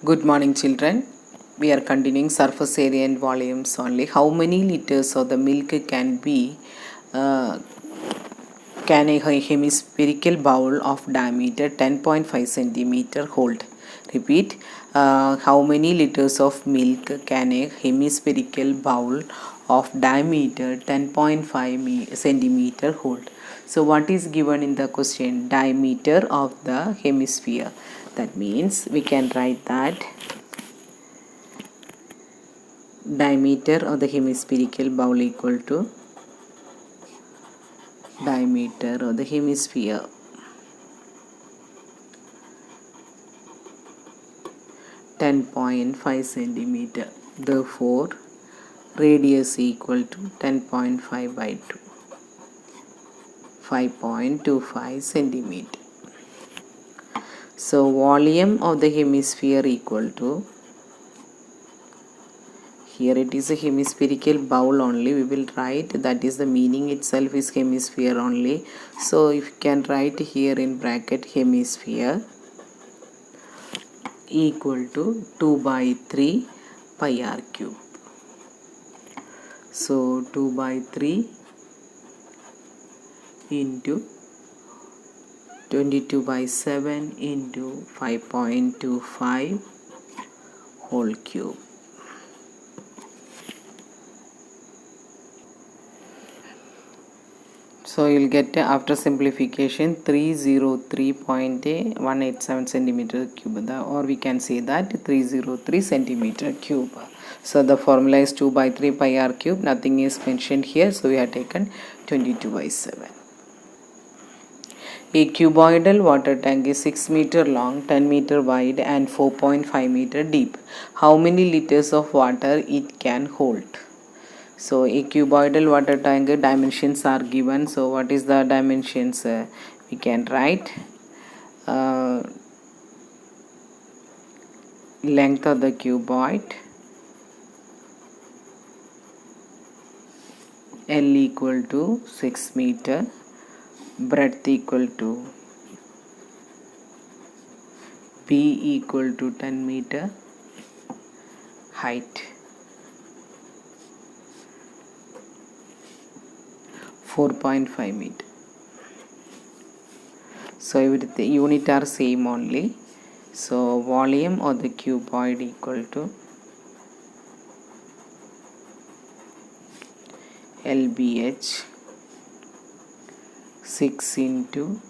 Good morning, children. We are continuing surface area and volumes only. How many liters of the milk uh, can a hemispherical bowl of diameter 10.5 centimeter hold? Repeat. How many liters of milk can a hemispherical bowl of diameter 10.5 centimeter hold? So what is given in the question? Diameter of the hemisphere. That means we can write that diameter of the hemispherical bowl equal to diameter of the hemisphere 10.5 centimeter. Therefore, radius equal to 10.5 by 2, 5.25 centimeter. So, volume of the hemisphere equal to, here it is a hemispherical bowl only, we will write, that is the meaning itself is hemisphere only. So, if you can write here in bracket hemisphere equal to 2 by 3 pi r cube. So 2 by 3 into 22 by 7 into 5.25 whole cube. So you'll get after simplification 303.187 centimeter cube, or we can say that 303 centimeter cube. So the formula is 2 by 3 pi r cube, nothing is mentioned here, so we have taken 22 by 7. A cuboidal water tank is 6 meter long, 10 meter wide and 4.5 meter deep. How many liters of water it can hold? So a cuboidal water tank dimensions are given. So what is the dimensions? We can write length of the cuboid L equal to 6 meter, breadth equal to B equal to 10 meter, height 4.5 meter. So everything unit are same only. So volume of the cuboid equal to LBH 6 into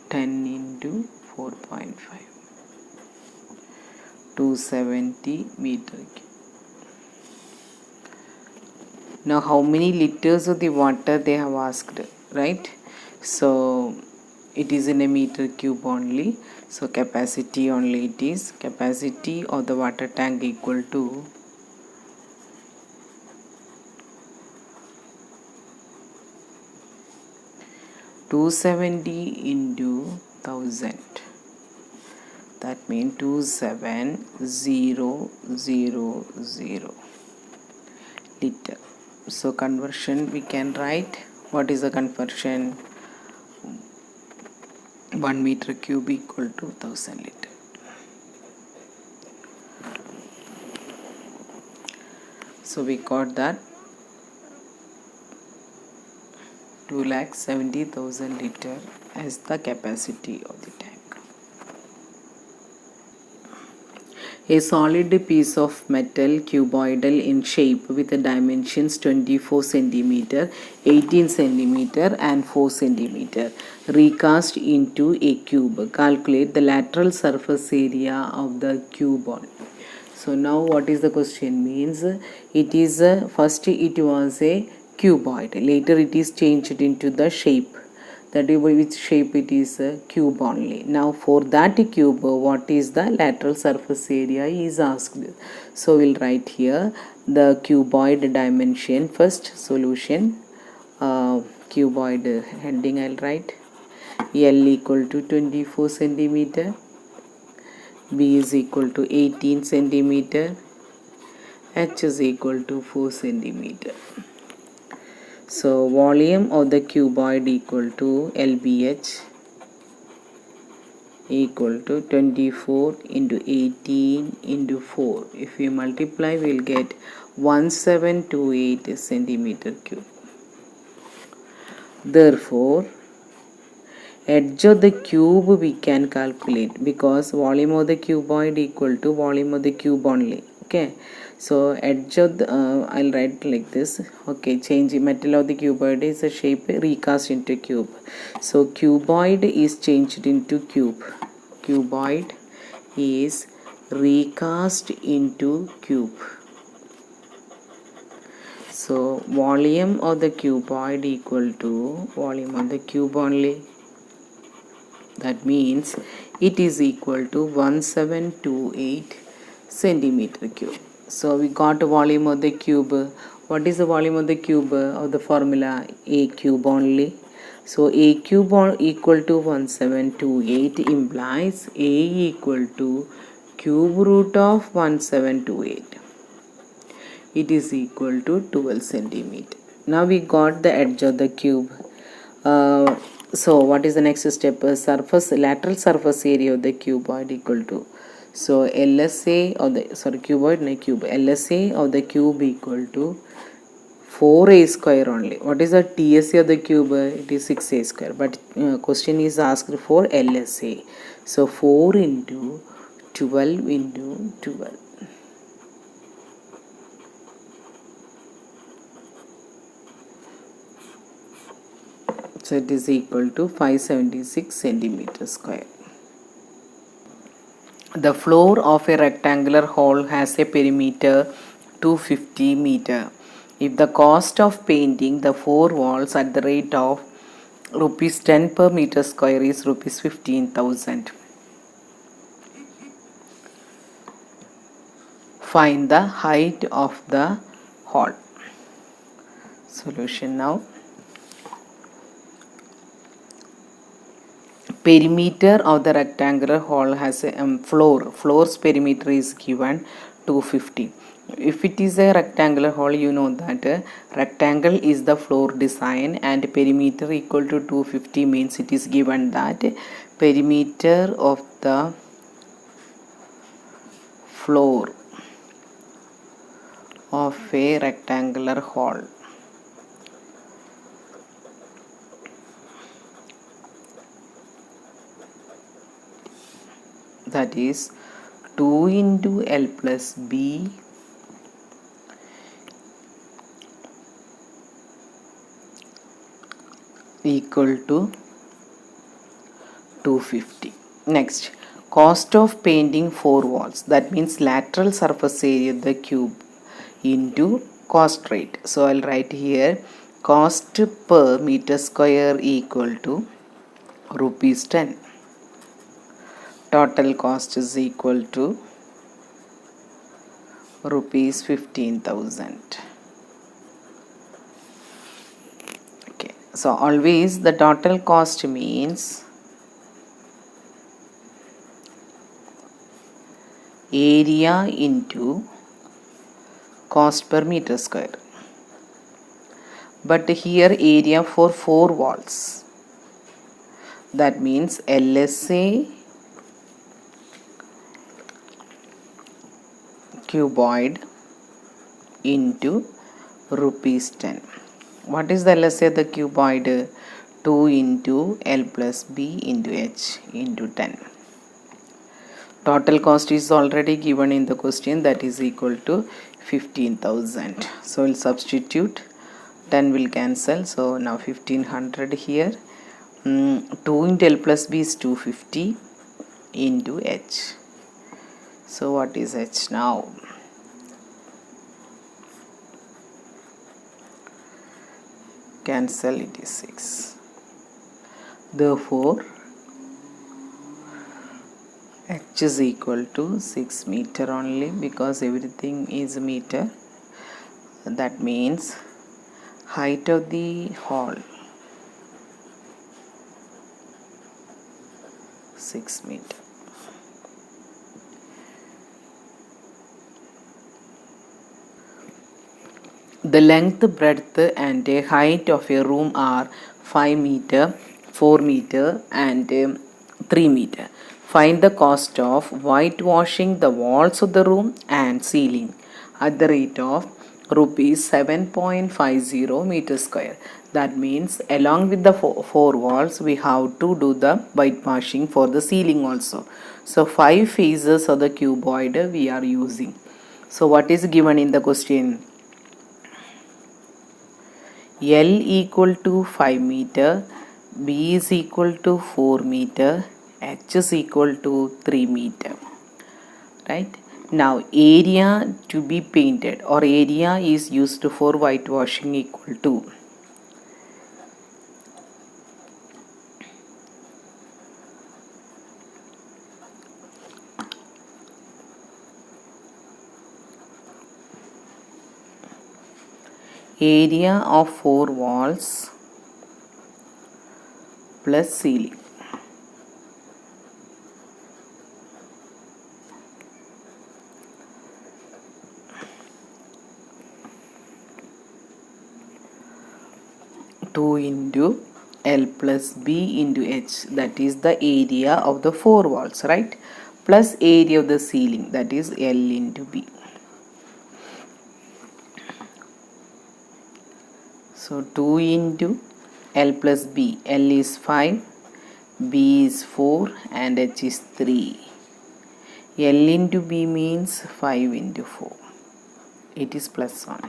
10 into 4.5, 270 meter cube. Now how many liters of the water they have asked, right? So it is in a meter cube only. So capacity only it is. Capacity of the water tank equal to 270 into 1000. That means 27000 liter. So conversion we can write. What is the conversion? 1 meter cube equal to 1000 liter. So we got that 2,70,000 liter as the capacity of the tank. A solid piece of metal cuboidal in shape with the dimensions 24 centimeter, 18 centimeter and 4 centimeter recast into a cube. Calculate the lateral surface area of the cube. So now what is the question means? It is first it was a cuboid, later it is changed into the shape, that is which shape it is a cube only. Now for that cube what is the lateral surface area is asked. So we'll write here the cuboid dimension. First solution, cuboid heading I'll write L equal to 24 centimeter, B is equal to 18 centimeter, H is equal to 4 centimeter. So volume of the cuboid equal to LBH equal to 24 into 18 into 4. If we multiply, we will get 1728 centimeter cube. Therefore, edge of the cube we can calculate, because volume of the cuboid equal to volume of the cube only. Okay, so edge of the I'll write like this. Okay, change metal of the cuboid is a shape recast into cube. So cuboid is changed into cube. Cuboid is recast into cube. So volume of the cuboid equal to volume of the cube only. That means it is equal to 1728 centimeter cube. So we got the volume of the cube. What is the volume of the cube of the formula? A cube only. So A cube equal to 1728 implies A equal to cube root of 1728. It is equal to 12 centimeter. Now we got the edge of the cube. So what is the next step? Lateral surface area of the cuboid equal to, so LSA of the LSA of the cube equal to 4a square only. What is the TSA of the cube? It is 6a square, but question is asked for LSA. So 4 into 12 into 12. So it is equal to 576 centimeter square. The floor of a rectangular hall has a perimeter 250 meter. If the cost of painting the four walls at the rate of rupees 10 per meter square is rupees 15,000. Find the height of the hall. Solution now. Perimeter of the rectangular hall has a floor's perimeter is given 250. If it is a rectangular hall, you know that rectangle is the floor design and perimeter equal to 250 means it is given that perimeter of the floor of a rectangular hall that is 2 into L plus B equal to 250. Next, cost of painting four walls, that means lateral surface area of the cube into cost rate. So I'll write here cost per meter square equal to rupees 10. Total cost is equal to rupees 15,000. Okay, so always the total cost means area into cost per meter square. But here area for four walls. That means LSA cuboid into rupees 10. What is the LSA of the cuboid? 2 into L plus B into H into 10. Total cost is already given in the question, that is equal to 15,000. So we'll substitute, 10 will cancel, so now 1500 here. 2 into L plus B is 250 into H. So what is H now? Cancel, it is 6. Therefore H is equal to 6 meter only, because everything is meter. That means height of the hall 6 meter. The length, breadth and height of a room are 5 meter, 4 meter and 3 meter. Find the cost of whitewashing the walls of the room and ceiling at the rate of rupees 7.50 meter square. That means along with the four walls we have to do the whitewashing for the ceiling also. So 5 faces of the cuboid we are using. So what is given in the question? L equal to 5 meter, B is equal to 4 meter, H is equal to 3 meter. Right? Now area to be painted or area is used for whitewashing equal to area of 4 walls plus ceiling. Two into L plus B into H, that is the area of the 4 walls, right? Plus area of the ceiling, that is L into B. So 2 into L plus B. L is 5, B is 4 and H is 3. L into B means 5 into 4. It is plus only.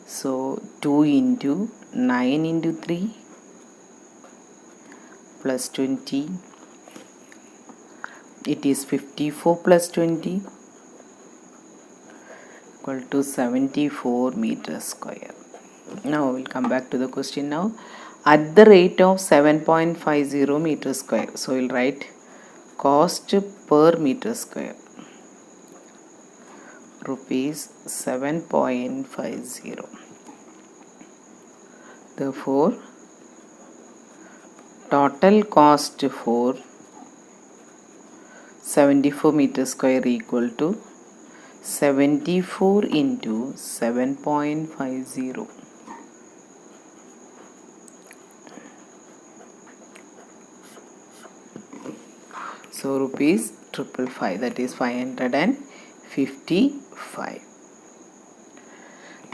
So 2 into 9 into 3 plus 20. It is 54 plus 20 equal to 74 meters square. Now we will come back to the question now. At the rate of 7.50 meter square. So we will write cost per meter square rupees 7.50. Therefore total cost for 74 meter square equal to 74 into 7.50. So rupees 555, that is 555.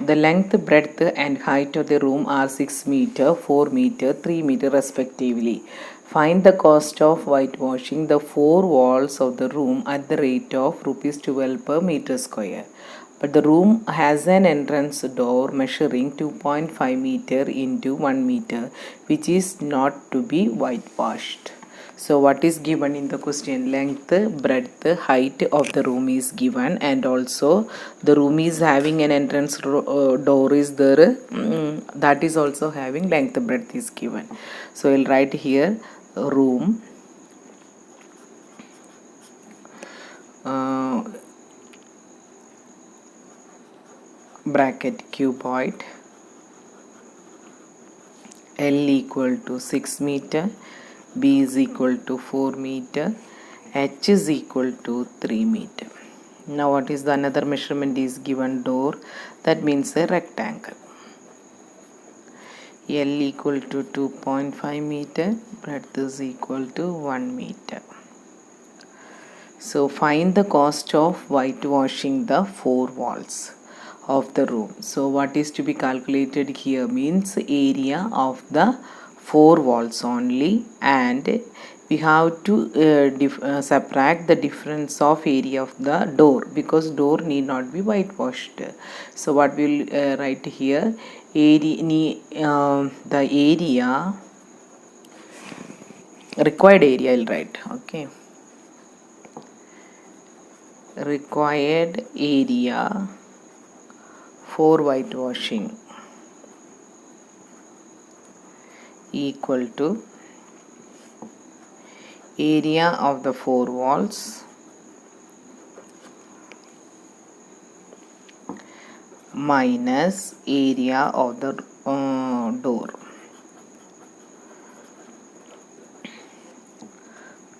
The length, breadth and height of the room are 6 meter, 4 meter, 3 meter respectively. Find the cost of whitewashing the 4 walls of the room at the rate of rupees 12 per meter square. But the room has an entrance door measuring 2.5 meter into 1 meter, which is not to be whitewashed. So what is given in the question? Length, breadth, height of the room is given, and also the room is having an entrance door is there, that is also having length, breadth is given. So I'll write here room bracket cuboid L equal to 6 meter, B is equal to 4 meter, H is equal to 3 meter. Now what is the another measurement is given? Door, that means a rectangle. L equal to 2.5 meter, breadth is equal to 1 meter. So find the cost of whitewashing the 4 walls of the room. So what is to be calculated here means area of the 4 walls only, and we have to subtract the difference of area of the door, because door need not be whitewashed. So what we will write here, the area, required area I will write, okay, required area for whitewashing equal to area of the 4 walls minus area of the door.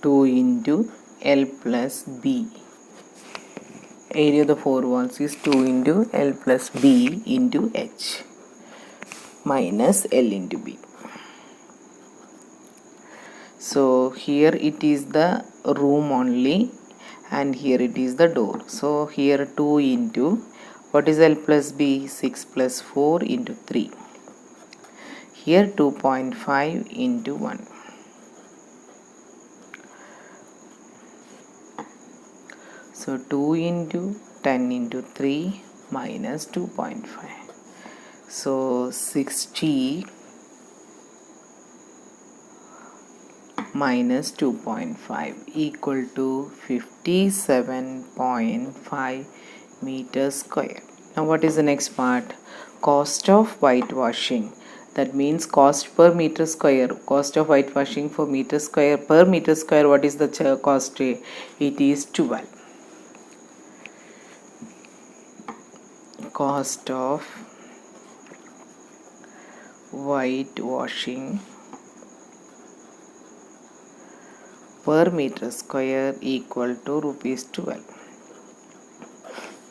2 into L plus B. Area of the 4 walls is 2 into L plus B into H minus L into B. So here it is the room only, and here it is the door. So here 2 into, what is L plus B? 6 plus 4 into 3. Here 2.5 into 1. So 2 into 10 into 3 minus 2.5. So 60 minus 2.5 equal to 57.5 meters square. Now what is the next part? Cost of whitewashing. That means cost per meter square. Cost of whitewashing for meter square per meter square. What is the cost? It is 12. Cost of whitewashing per meter square equal to rupees 12.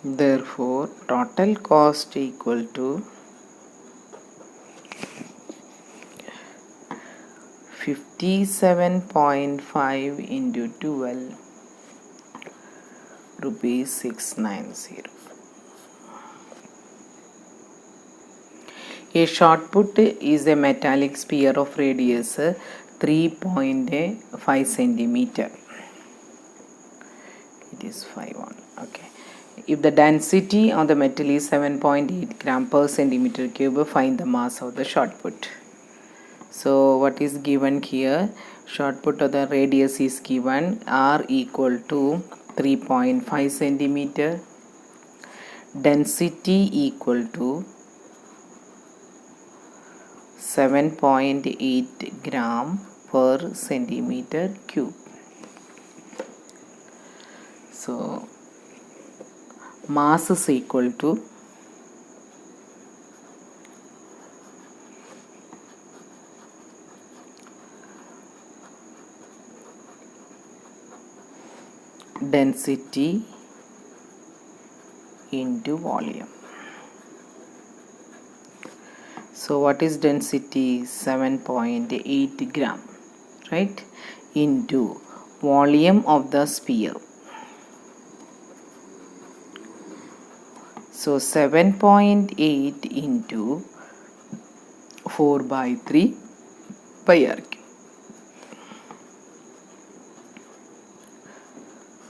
Therefore, total cost equal to 57.5 into 12 rupees 690. A shot put is a metallic sphere of radius 3.5 centimeter. It is 5 okay. If the density of the metal is 7.8 gram per centimeter cube, find the mass of the shot put. So what is given here? Shot put of the radius is given, R equal to 3.5 centimeter. Density equal to 7.8 gram per centimeter cube. So mass is equal to density into volume. So what is density? 7.8 gram, right, into volume of the sphere. So 7.8 into 4 by 3 pi r cube.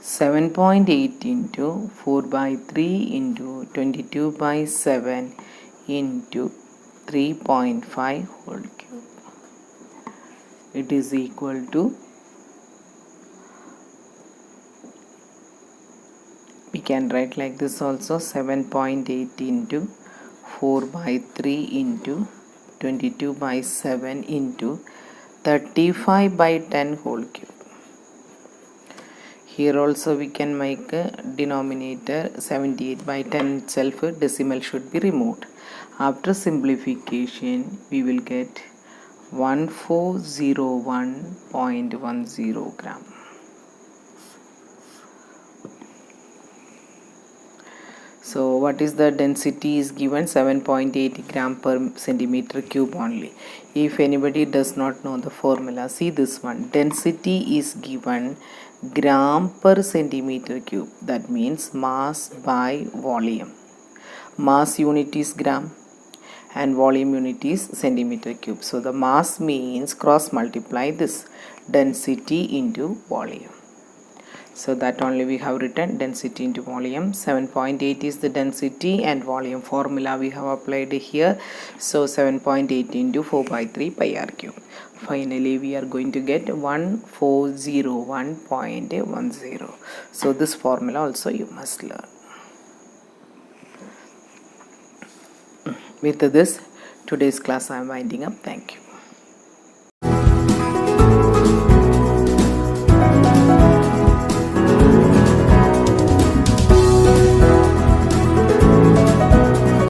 7.8 into 4 by 3 into 22 by 7 into 3.5 whole cube. It is equal to, we can write like this also, 7.8 into 4 by 3 into 22 by 7 into 35 by 10 whole cube. Here also we can make a denominator 78 by 10 itself, decimal should be removed. After simplification we will get 1401.10 gram. So what is the density is given? 7.8 gram per centimeter cube only. If anybody does not know the formula, see this one. Density is given gram per centimeter cube. That means mass by volume. Mass unit is gram and volume unit is centimeter cube. So the mass means cross multiply this density into volume. So that only we have written, density into volume. 7.8 is the density and volume formula we have applied here. So 7.8 into 4 by 3 pi r cube. Finally we are going to get 1401.10. So this formula also you must learn. With this, today's class I am winding up. Thank you.